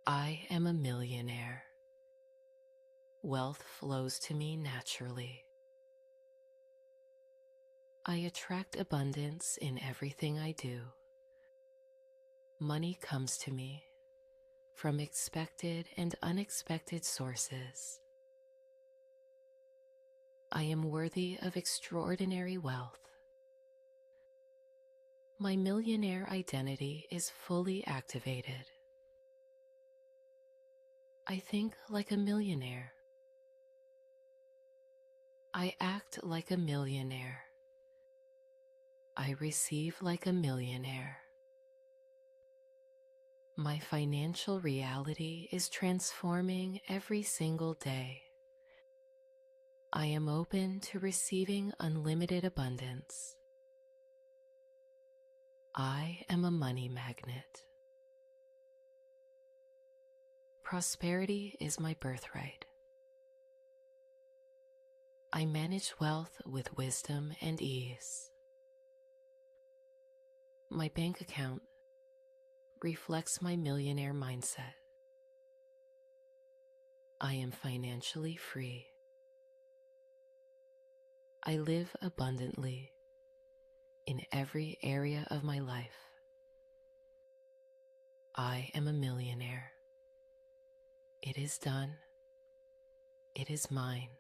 I am a millionaire. Wealth flows to me naturally. I attract abundance in everything I do. Money comes to me from expected and unexpected sources. I am worthy of extraordinary wealth. My millionaire identity is fully activated. I think like a millionaire. I act like a millionaire. I receive like a millionaire. My financial reality is transforming every single day. I am open to receiving unlimited abundance. I am a money magnet. Prosperity is my birthright. I manage wealth with wisdom and ease. My bank account reflects my millionaire mindset. I am financially free. I live abundantly in every area of my life. I am a millionaire. It is done. It is mine.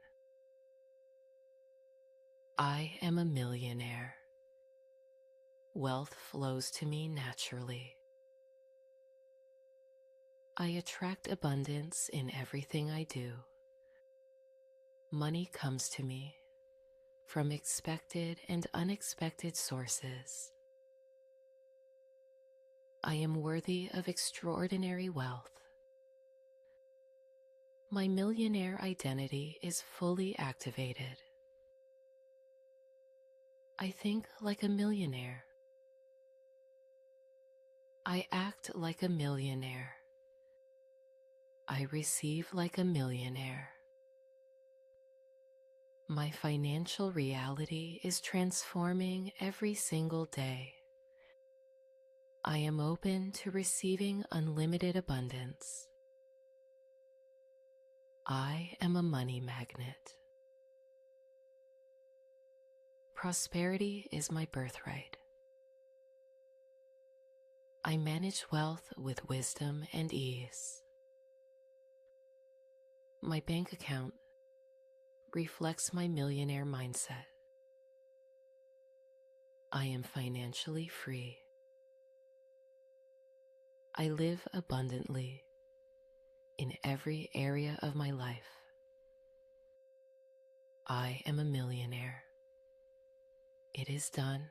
I am a millionaire. Wealth flows to me naturally. I attract abundance in everything I do. Money comes to me from expected and unexpected sources. I am worthy of extraordinary wealth. My millionaire identity is fully activated. I think like a millionaire. I act like a millionaire. I receive like a millionaire. My financial reality is transforming every single day. I am open to receiving unlimited abundance. I am a money magnet. Prosperity is my birthright. I manage wealth with wisdom and ease. My bank account reflects my millionaire mindset. I am financially free. I live abundantly in every area of my life. I am a millionaire. It is done.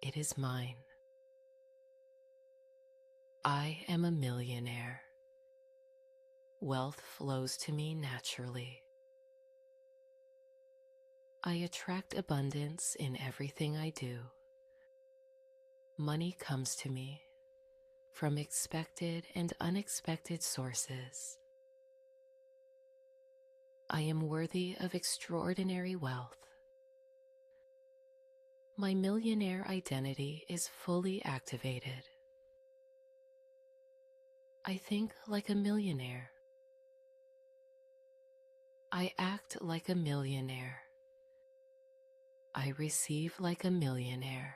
It is mine. I am a millionaire. Wealth flows to me naturally. I attract abundance in everything I do. Money comes to me from expected and unexpected sources. I am worthy of extraordinary wealth. My millionaire identity is fully activated. I think like a millionaire. I act like a millionaire. I receive like a millionaire.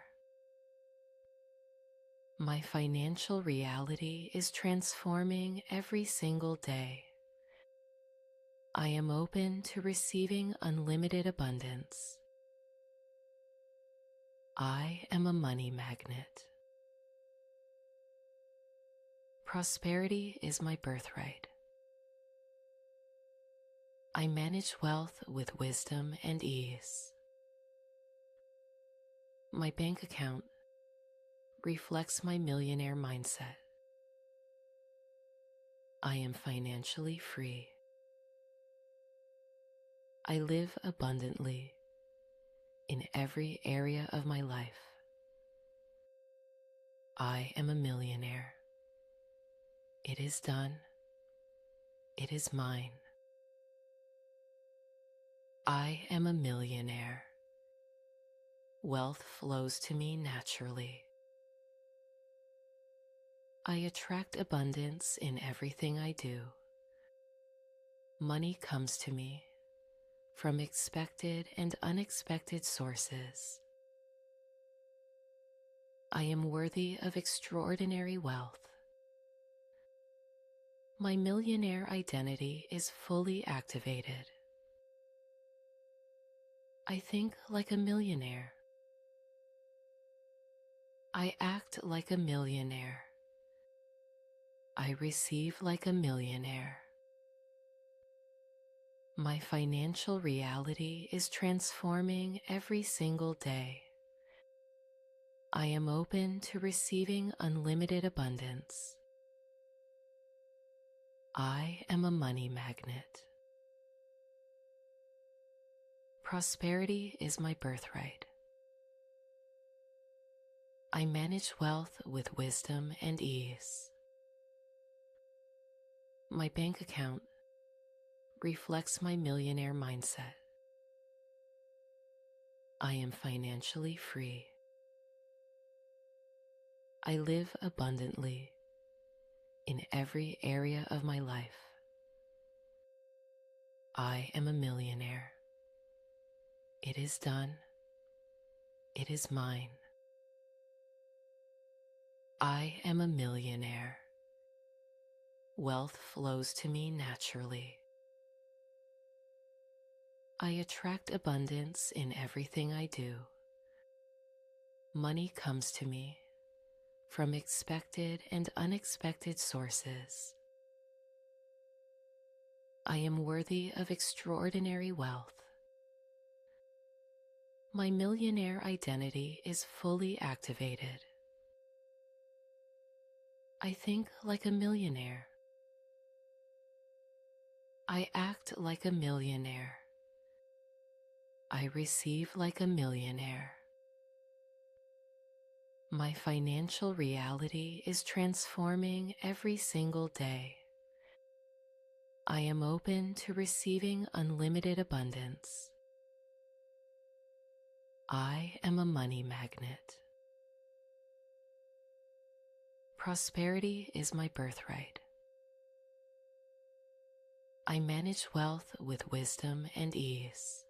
My financial reality is transforming every single day. I am open to receiving unlimited abundance. I am a money magnet. Prosperity is my birthright. I manage wealth with wisdom and ease. My bank account reflects my millionaire mindset. I am financially free. I live abundantly in every area of my life. I am a millionaire. It is done. It is mine. I am a millionaire. Wealth flows to me naturally. I attract abundance in everything I do. Money comes to me from expected and unexpected sources. I am worthy of extraordinary wealth. My millionaire identity is fully activated. I think like a millionaire. I act like a millionaire. I receive like a millionaire. My financial reality is transforming every single day. I am open to receiving unlimited abundance. I am a money magnet. Prosperity is my birthright. I manage wealth with wisdom and ease. My bank account reflects my millionaire mindset. I am financially free. I live abundantly in every area of my life. I am a millionaire. It is done. It is mine. I am a millionaire. Wealth flows to me naturally. I attract abundance in everything I do. Money comes to me from expected and unexpected sources. I am worthy of extraordinary wealth. My millionaire identity is fully activated. I think like a millionaire. I act like a millionaire. I receive like a millionaire. My financial reality is transforming every single day. I am open to receiving unlimited abundance. I am a money magnet. Prosperity is my birthright. I manage wealth with wisdom and ease.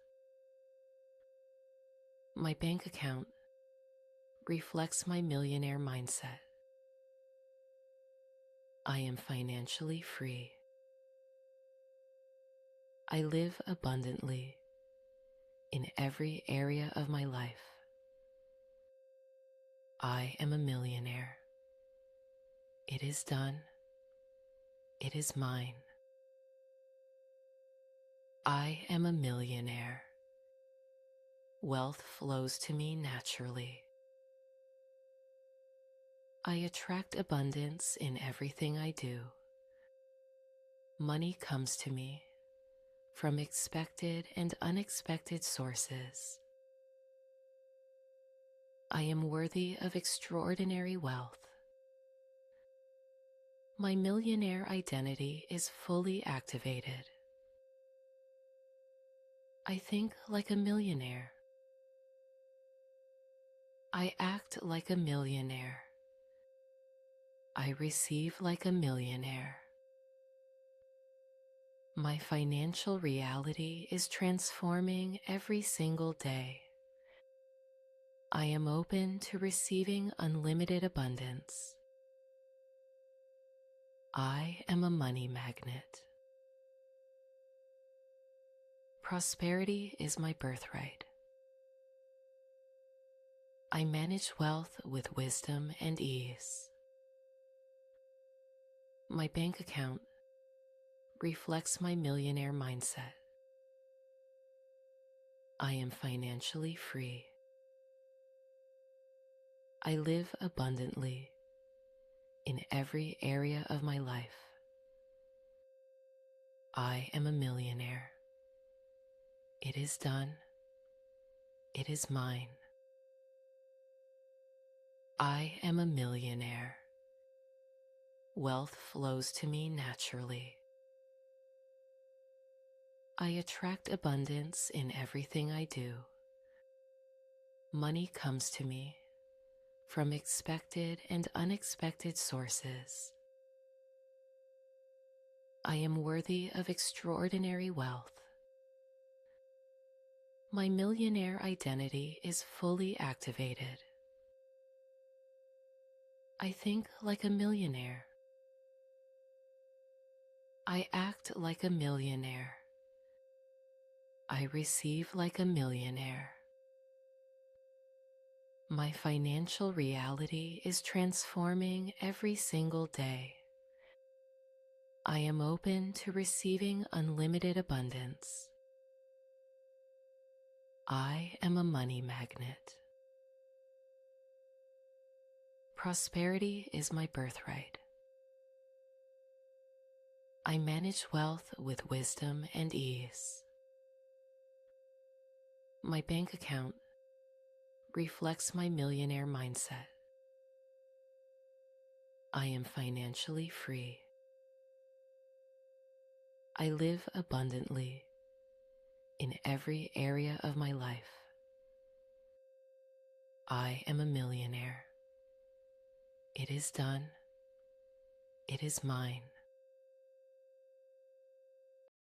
My bank account reflects my millionaire mindset. I am financially free. I live abundantly in every area of my life. I am a millionaire. It is done. It is mine. I am a millionaire. Wealth flows to me naturally. I attract abundance in everything I do. Money comes to me from expected and unexpected sources. I am worthy of extraordinary wealth. My millionaire identity is fully activated. I think like a millionaire. I act like a millionaire. I receive like a millionaire. My financial reality is transforming every single day. I am open to receiving unlimited abundance. I am a money magnet. Prosperity is my birthright. I manage wealth with wisdom and ease. My bank account reflects my millionaire mindset. I am financially free. I live abundantly in every area of my life. I am a millionaire. It is done. It is mine. I am a millionaire. Wealth flows to me naturally. I attract abundance in everything I do. Money comes to me from expected and unexpected sources. I am worthy of extraordinary wealth. My millionaire identity is fully activated. I think like a millionaire. I act like a millionaire. I receive like a millionaire. My financial reality is transforming every single day. I am open to receiving unlimited abundance. I am a money magnet. Prosperity is my birthright. I manage wealth with wisdom and ease. My bank account reflects my millionaire mindset. I am financially free. I live abundantly in every area of my life. I am a millionaire. It is done. It is mine.